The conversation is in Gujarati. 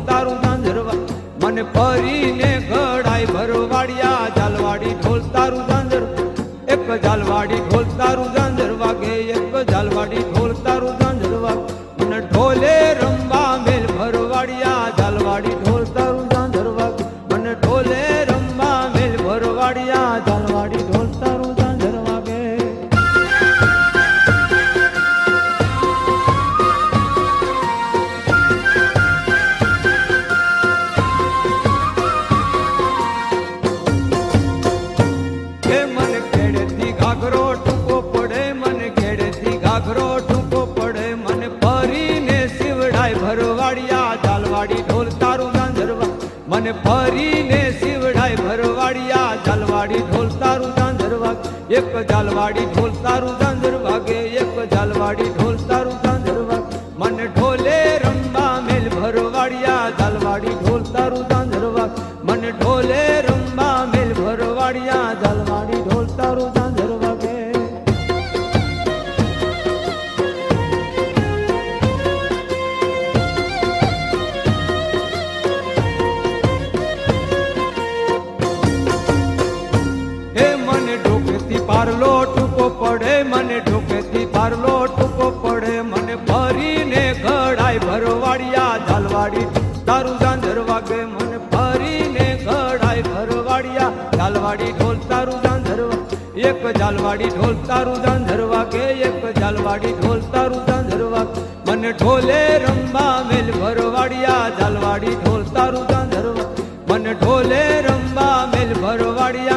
તારું ઝાંઝરવા મને ફરીને ઘડાય ભરવાડિયા ઝાલવાડી ઢોલ તારું ઝાંઝર એક ઝાલવાડી ઢોલ તારું ઝાંઝર વાગે એક ઝાલવાડી ઢોલ તારું ઝાંઝર વાગે મને ઢોલે રમવા મેલ ભરવાડિયા ઝાલવાડી ઢોલ તારું ઝાંઝર વાગે મને ઢોલે રમવા મેલ ભરવાડિયા ઝાલવાડી ઢોલ તારું ઝાંઝર વાગે હે મને ખેડેથી ઘાઘરો ટૂંકો પડે મને ખેડેથી ઘાઘરો ટૂંકો પડે મને ફરીને શિવડાય ભરવાડિયા ઝાલવાડી ઢોલ તારું ઝાંઝરવા મને ફરીને શિવડાય ભરવાડિયા ઝાલવાડી ઢોલ તારું ઝાંઝરવા એક ઝાલવાડી ઢોલ તારું ઝાંઝર વાગે એક ઝાલવાડી ઢોલ તારું ઝાંઝર વાગે મને ઢોલે રમવા મેલ ભરવાડિયા ઝાલવાડી ઢોલ તારું ઝાંઝર વાગે મને ઢોલે રમવા મેલ ભરવાડિયા ઝાલવાડી ઢોલ તારું ઝાંઝર વાગે હે મને ઢોકેથી પારલો ટૂંકો પડે મને ઢોકેથી પારલો ટૂંકો પડે મને ફરીને ઘડાય ભરવાડિયા ઝાલવાડી તારું ઝાંઝર વાગે મને ફરીને ઘડાય ભરવાડિયા ઝાલવાડી ઢોલ તારું ઝાંઝર વાગે એક ઝાલવાડી ઢોલ તારું ઝાંઝર વાગે એક ઝાલવાડી ઢોલ તારું ઝાંઝર વાગે મને ઢોલે રમવા મેલ ભરવાડિયા ઝાલવાડી ઢોલ તારું ઝાંઝર વાગે મને ઢોલે રમવા મેલ ભરવાડિયા